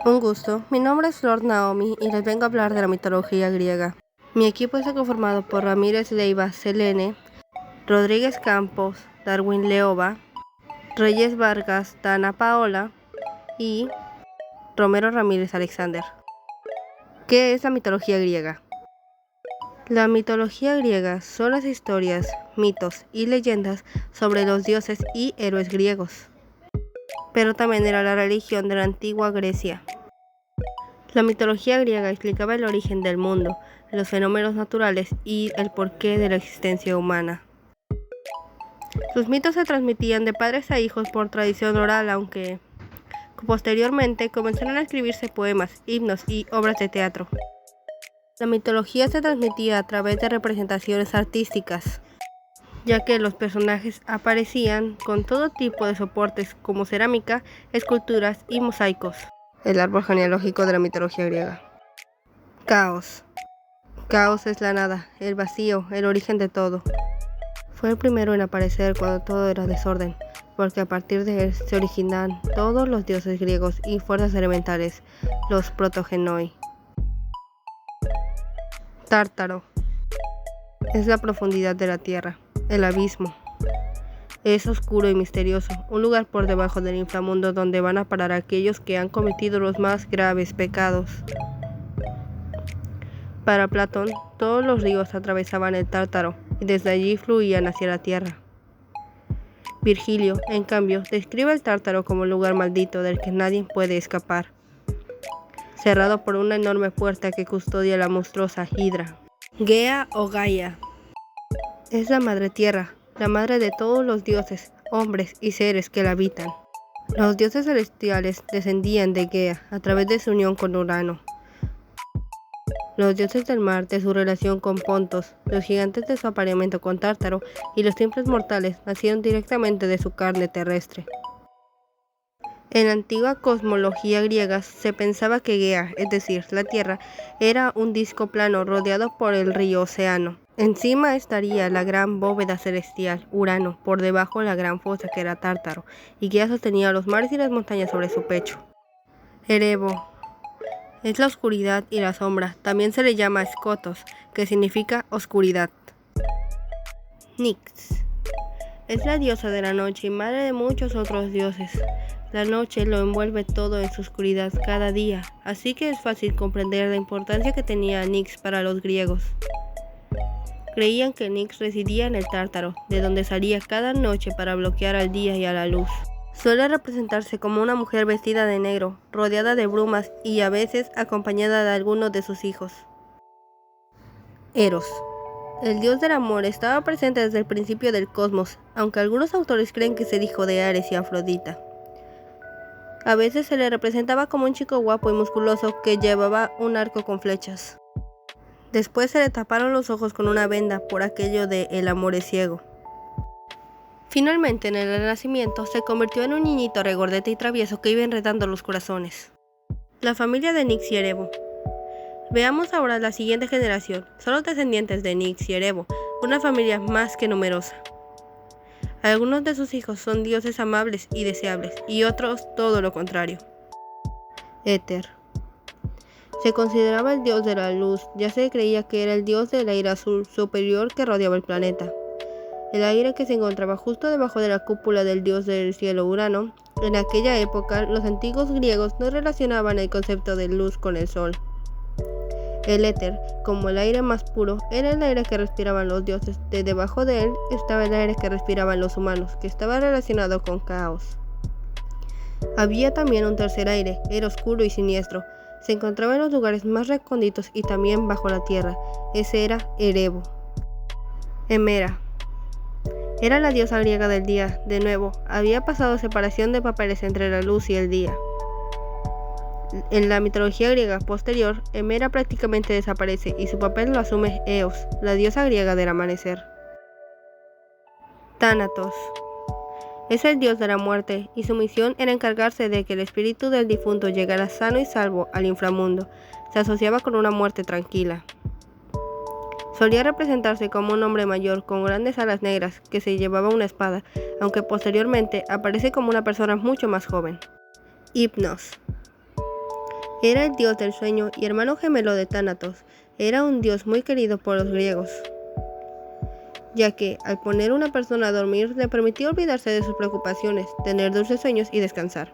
Un gusto, mi nombre es Flor Naomi y les vengo a hablar de la mitología griega. Mi equipo está conformado por Ramírez Leiva Selene, Rodríguez Campos, Darwin Leova, Reyes Vargas Dana Paola y Romero Ramírez Alexander. ¿Qué es la mitología griega? La mitología griega son las historias, mitos y leyendas sobre los dioses y héroes griegos, pero también era la religión de la antigua Grecia. La mitología griega explicaba el origen del mundo, los fenómenos naturales y el porqué de la existencia humana. Sus mitos se transmitían de padres a hijos por tradición oral, aunque posteriormente comenzaron a escribirse poemas, himnos y obras de teatro. La mitología se transmitía a través de representaciones artísticas, ya que los personajes aparecían con todo tipo de soportes como cerámica, esculturas y mosaicos. El árbol genealógico de la mitología griega. Caos. Caos es la nada, el vacío, el origen de todo. Fue el primero en aparecer cuando todo era desorden, porque a partir de él se originan todos los dioses griegos y fuerzas elementales, los protogenoi. Tártaro. Es la profundidad de la tierra, el abismo. Es oscuro y misterioso, un lugar por debajo del inframundo donde van a parar aquellos que han cometido los más graves pecados. Para Platón, todos los ríos atravesaban el Tártaro y desde allí fluían hacia la tierra. Virgilio, en cambio, describe el Tártaro como un lugar maldito del que nadie puede escapar, cerrado por una enorme puerta que custodia la monstruosa Hidra. Gea o Gaia es la madre tierra, la madre de todos los dioses, hombres y seres que la habitan. Los dioses celestiales descendían de Gea a través de su unión con Urano. Los dioses del mar de su relación con Pontos, los gigantes de su apareamiento con Tártaro y los simples mortales nacieron directamente de su carne terrestre. En la antigua cosmología griega se pensaba que Gea, es decir, la Tierra, era un disco plano rodeado por el río Océano. Encima estaría la gran bóveda celestial, Urano, por debajo la gran fosa que era Tártaro, y Gea sostenía los mares y las montañas sobre su pecho. Erebo es la oscuridad y la sombra, también se le llama Skotos, que significa oscuridad. Nix es la diosa de la noche y madre de muchos otros dioses. La noche lo envuelve todo en su oscuridad cada día, así que es fácil comprender la importancia que tenía Nix para los griegos. Creían que Nix residía en el Tártaro, de donde salía cada noche para bloquear al día y a la luz. Suele representarse como una mujer vestida de negro, rodeada de brumas y a veces acompañada de algunos de sus hijos. Eros. El dios del amor estaba presente desde el principio del cosmos, aunque algunos autores creen que es el hijo de Ares y Afrodita. A veces se le representaba como un chico guapo y musculoso que llevaba un arco con flechas. Después se le taparon los ojos con una venda por aquello de el amor es ciego. Finalmente, en el Renacimiento, se convirtió en un niñito regordete y travieso que iba enredando los corazones. La familia de Nix y Erebo. Veamos ahora la siguiente generación. Son los descendientes de Nix y Erebo, una familia más que numerosa. Algunos de sus hijos son dioses amables y deseables, y otros todo lo contrario. Éter. Se consideraba el dios de la luz, ya se creía que era el dios del aire azul superior que rodeaba el planeta. El aire que se encontraba justo debajo de la cúpula del dios del cielo Urano. En aquella época, los antiguos griegos no relacionaban el concepto de luz con el sol. El éter, como el aire más puro, era el aire que respiraban los dioses. De debajo de él estaba el aire que respiraban los humanos, que estaba relacionado con caos. Había también un tercer aire, era oscuro y siniestro. Se encontraba en los lugares más recónditos y también bajo la tierra. Ese era Erebo. Hemera. Era la diosa griega del día. De nuevo, había pasado separación de papeles entre la luz y el día. En la mitología griega posterior, Hemera prácticamente desaparece y su papel lo asume Eos, la diosa griega del amanecer. Tánatos. Es el dios de la muerte y su misión era encargarse de que el espíritu del difunto llegara sano y salvo al inframundo. Se asociaba con una muerte tranquila. Solía representarse como un hombre mayor con grandes alas negras que se llevaba una espada, aunque posteriormente aparece como una persona mucho más joven. Hipnos. Era el dios del sueño y hermano gemelo de Tánatos. Era un dios muy querido por los griegos, ya que al poner a una persona a dormir le permitía olvidarse de sus preocupaciones, tener dulces sueños y descansar.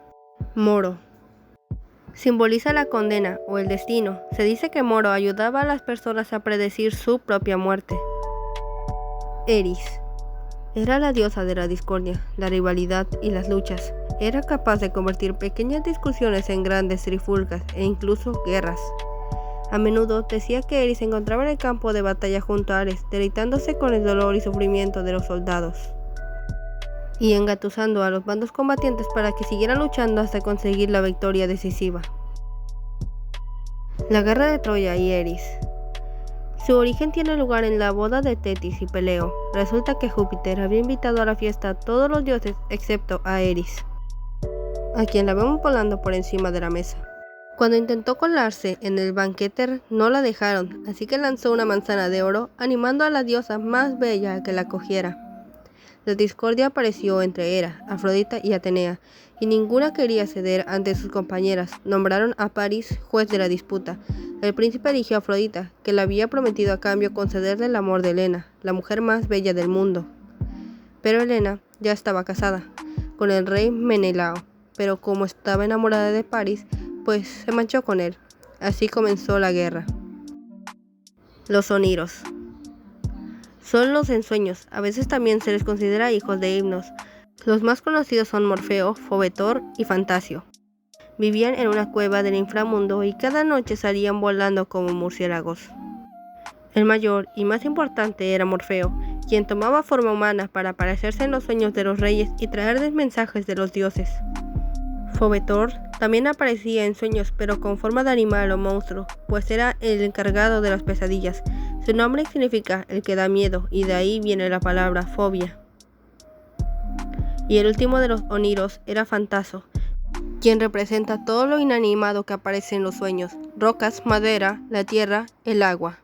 Moro simboliza la condena o el destino. Se dice que Moro ayudaba a las personas a predecir su propia muerte. Eris era la diosa de la discordia, la rivalidad y las luchas. Era capaz de convertir pequeñas discusiones en grandes trifulcas e incluso guerras. A menudo decía que Eris se encontraba en el campo de batalla junto a Ares, deleitándose con el dolor y sufrimiento de los soldados y engatusando a los bandos combatientes para que siguieran luchando hasta conseguir la victoria decisiva. La guerra de Troya y Eris. Su origen tiene lugar en la boda de Tetis y Peleo. Resulta que Júpiter había invitado a la fiesta a todos los dioses excepto a Eris, a quien la vemos volando por encima de la mesa. Cuando intentó colarse en el banquete no la dejaron, así que lanzó una manzana de oro, animando a la diosa más bella a que la cogiera. La discordia apareció entre Hera, Afrodita y Atenea, y ninguna quería ceder ante sus compañeras. Nombraron a París juez de la disputa. El príncipe eligió a Afrodita, que le había prometido a cambio concederle el amor de Helena, la mujer más bella del mundo. Pero Helena ya estaba casada con el rey Menelao, pero como estaba enamorada de París, pues se manchó con él. Así comenzó la guerra. Los oniros son los ensueños, a veces también se les considera hijos de himnos. Los más conocidos son Morfeo, Fobetor y Fantasio. Vivían en una cueva del inframundo y cada noche salían volando como murciélagos. El mayor y más importante era Morfeo, quien tomaba forma humana para aparecerse en los sueños de los reyes y traerles mensajes de los dioses. Fobetor también aparecía en sueños, pero con forma de animal o monstruo, pues era el encargado de las pesadillas. Su nombre significa el que da miedo, y de ahí viene la palabra fobia. Y el último de los oniros era Fantaso, quien representa todo lo inanimado que aparece en los sueños: rocas, madera, la tierra, el agua.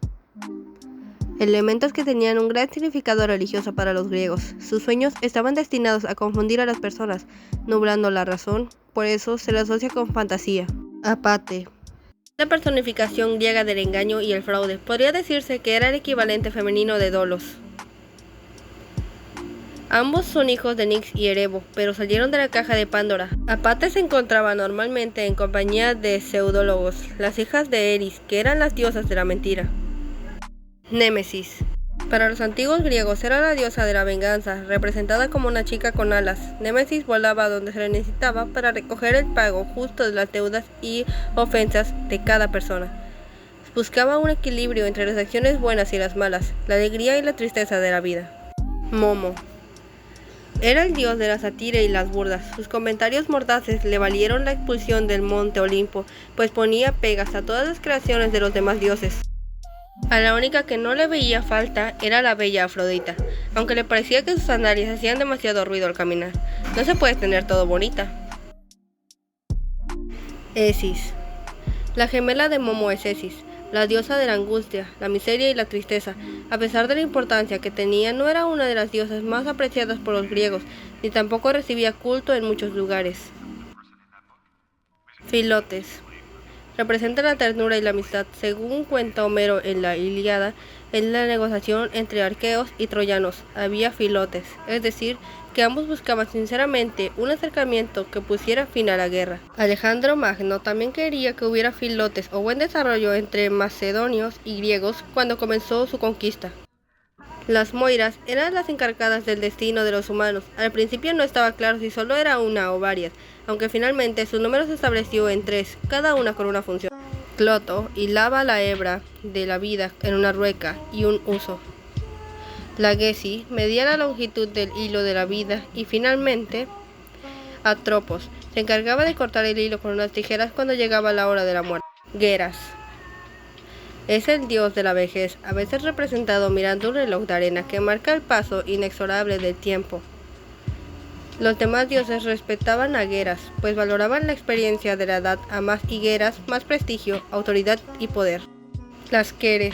Elementos que tenían un gran significado religioso para los griegos. Sus sueños estaban destinados a confundir a las personas, nublando la razón, por eso se le asocia con fantasía. Apate, la personificación griega del engaño y el fraude. Podría decirse que era el equivalente femenino de Dolos. Ambos son hijos de Nix y Erebo, pero salieron de la caja de Pandora. Apate se encontraba normalmente en compañía de Pseudólogos, las hijas de Eris, que eran las diosas de la mentira. Némesis. Para los antiguos griegos era la diosa de la venganza, representada como una chica con alas. Némesis volaba donde se le necesitaba para recoger el pago justo de las deudas y ofensas de cada persona. Buscaba un equilibrio entre las acciones buenas y las malas, la alegría y la tristeza de la vida. Momo. Era el dios de la sátira y las burlas. Sus comentarios mordaces le valieron la expulsión del monte Olimpo, pues ponía pegas a todas las creaciones de los demás dioses. A la única que no le veía falta era la bella Afrodita, aunque le parecía que sus sandalias hacían demasiado ruido al caminar. No se puede tener todo bonita. Esis. La gemela de Momo es Esis, la diosa de la angustia, la miseria y la tristeza. A pesar de la importancia que tenía, no era una de las diosas más apreciadas por los griegos, ni tampoco recibía culto en muchos lugares. Filotes. Representa la ternura y la amistad. Según cuenta Homero en la Ilíada, en la negociación entre arqueos y troyanos había filotes, es decir, que ambos buscaban sinceramente un acercamiento que pusiera fin a la guerra. Alejandro Magno también quería que hubiera filotes o buen desarrollo entre macedonios y griegos cuando comenzó su conquista. Las Moiras eran las encargadas del destino de los humanos. Al principio no estaba claro si solo era una o varias, aunque finalmente su número se estableció en 3, cada una con una función. Cloto hilaba la hebra de la vida en una rueca y un uso. La Gesi medía la longitud del hilo de la vida y finalmente Atropos se encargaba de cortar el hilo con unas tijeras cuando llegaba la hora de la muerte. Geras. Es el dios de la vejez, a veces representado mirando un reloj de arena que marca el paso inexorable del tiempo. Los demás dioses respetaban a Geras, pues valoraban la experiencia de la edad a más y Geras más prestigio, autoridad y poder. Las Keres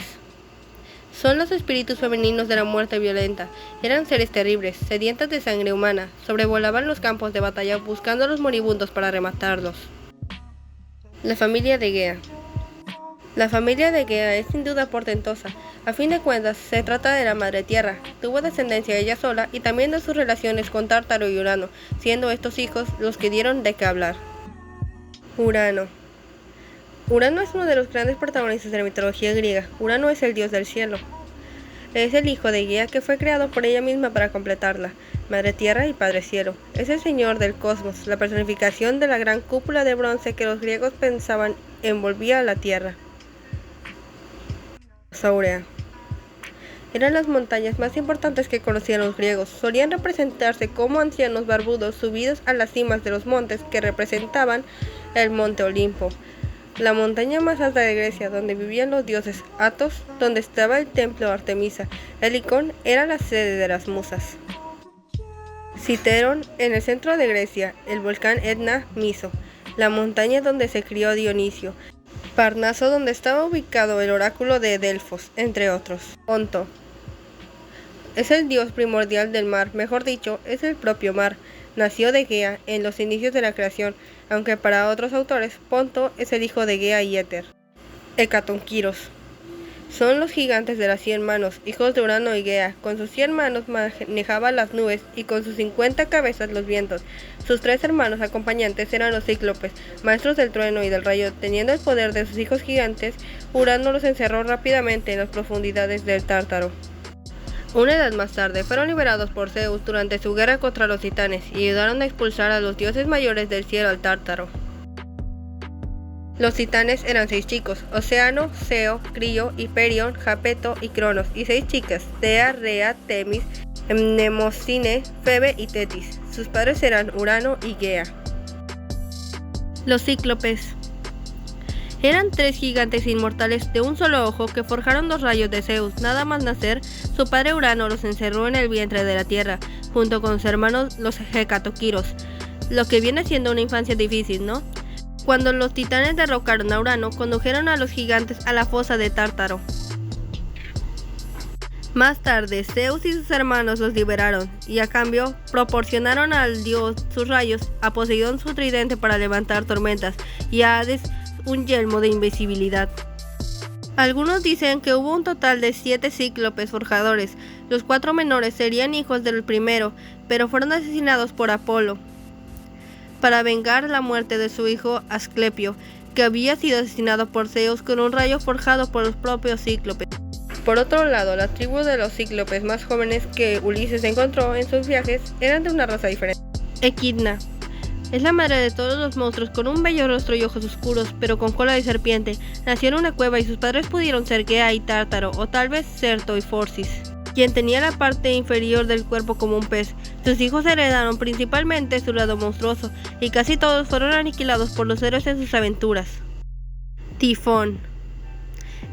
son los espíritus femeninos de la muerte violenta. Eran seres terribles, sedientas de sangre humana. Sobrevolaban los campos de batalla buscando a los moribundos para rematarlos. La familia de Gea. La familia de Gea es sin duda portentosa. A fin de cuentas, se trata de la Madre Tierra. Tuvo descendencia ella sola y también de sus relaciones con Tártaro y Urano, siendo estos hijos los que dieron de qué hablar. Urano. Urano es uno de los grandes protagonistas de la mitología griega. Urano es el dios del cielo. Es el hijo de Gea que fue creado por ella misma para completarla. Madre Tierra y Padre Cielo. Es el señor del cosmos, la personificación de la gran cúpula de bronce que los griegos pensaban envolvía a la Tierra. Saurea. Eran las montañas más importantes que conocían los griegos. Solían representarse como ancianos barbudos subidos a las cimas de los montes que representaban el monte Olimpo, la montaña más alta de Grecia, donde vivían los dioses. Athos, donde estaba el templo de Artemisa. Helicón era la sede de las musas. Citerón, en el centro de Grecia. El volcán Etna, Miso, la montaña donde se crió Dionisio. Parnaso, donde estaba ubicado el oráculo de Delfos, entre otros. Ponto. Es el dios primordial del mar, mejor dicho, es el propio mar. Nació de Gea en los inicios de la creación, aunque para otros autores, Ponto es el hijo de Gea y Éter. Hecatonquiros. Son los gigantes de las 100 manos, hijos de Urano y Gea. Con sus 100 manos manejaba las nubes y con sus 50 cabezas los vientos. Sus 3 hermanos acompañantes eran los cíclopes, maestros del trueno y del rayo. Teniendo el poder de sus hijos gigantes, Urano los encerró rápidamente en las profundidades del Tártaro. Una edad más tarde, fueron liberados por Zeus durante su guerra contra los titanes y ayudaron a expulsar a los dioses mayores del cielo al Tártaro. Los titanes eran 6 chicos: Océano, Ceo, Crio, Hiperión, Japeto y Cronos, y 6 chicas: Tea, Rea, Temis, Mnemosine, Febe y Tetis. Sus padres eran Urano y Gea. Los cíclopes. Eran 3 gigantes inmortales de un solo ojo que forjaron los rayos de Zeus. Nada más nacer, su padre Urano los encerró en el vientre de la tierra, junto con sus hermanos los Hecatoquiros, lo que viene siendo una infancia difícil, ¿no? Cuando los titanes derrocaron a Urano, condujeron a los gigantes a la fosa de Tártaro. Más tarde, Zeus y sus hermanos los liberaron, y a cambio, proporcionaron al dios sus rayos, a Poseidón su tridente para levantar tormentas, y a Hades un yelmo de invisibilidad. Algunos dicen que hubo un total de 7 cíclopes forjadores. Los 4 menores serían hijos del primero, pero fueron asesinados por Apolo para vengar la muerte de su hijo Asclepio, que había sido asesinado por Zeus con un rayo forjado por los propios cíclopes. Por otro lado, las tribus de los cíclopes más jóvenes que Ulises encontró en sus viajes eran de una raza diferente. Equidna. Es la madre de todos los monstruos, con un bello rostro y ojos oscuros, pero con cola de serpiente. Nació en una cueva y sus padres pudieron ser Gea y Tártaro, o tal vez Certo y Forcis, quien tenía la parte inferior del cuerpo como un pez. Sus hijos heredaron principalmente su lado monstruoso, y casi todos fueron aniquilados por los héroes en sus aventuras. Tifón.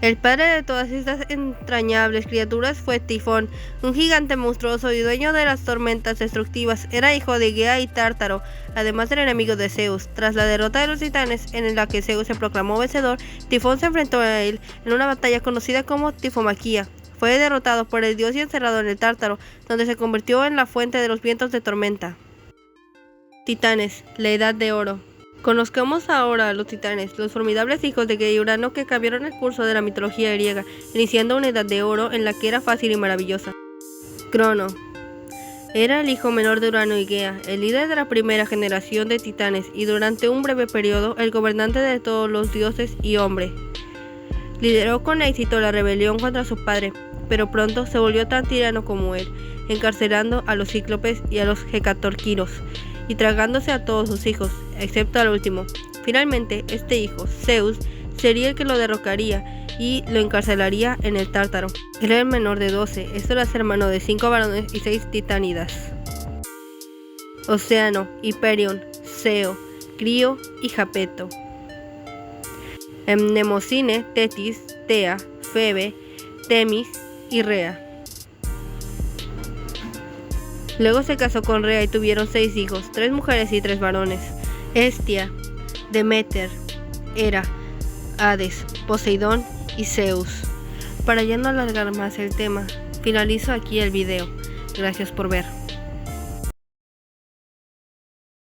El padre de todas estas entrañables criaturas fue Tifón, un gigante monstruoso y dueño de las tormentas destructivas. Era hijo de Gea y Tártaro, además era enemigo de Zeus. Tras la derrota de los titanes, en la que Zeus se proclamó vencedor, Tifón se enfrentó a él en una batalla conocida como Tifomaquia. Fue derrotado por el dios y encerrado en el Tártaro, donde se convirtió en la fuente de los vientos de tormenta. Titanes, la Edad de Oro. Conozcamos ahora a los titanes, los formidables hijos de Gea y Urano que cambiaron el curso de la mitología griega, iniciando una edad de oro en la que era fácil y maravillosa. Crono. Era el hijo menor de Urano y Gea, el líder de la primera generación de titanes y durante un breve periodo el gobernante de todos los dioses y hombre. Lideró con éxito la rebelión contra su padre, pero pronto se volvió tan tirano como él, encarcelando a los cíclopes y a los hecatorquiros, y tragándose a todos sus hijos, excepto al último. Finalmente, este hijo, Zeus, sería el que lo derrocaría y lo encarcelaría en el Tártaro. Era el menor de 12, esto era hermano de 5 varones y 6 titánidas. Océano, Hiperión, Ceo, Crio y Japeto. Mnemosine, Tetis, Tea, Febe, Temis y Rea. Luego se casó con Rea y tuvieron 6 hijos, 3 mujeres y 3 varones: Hestia, Demeter, Hera, Hades, Poseidón y Zeus. Para ya no alargar más el tema, finalizo aquí el video. Gracias por ver.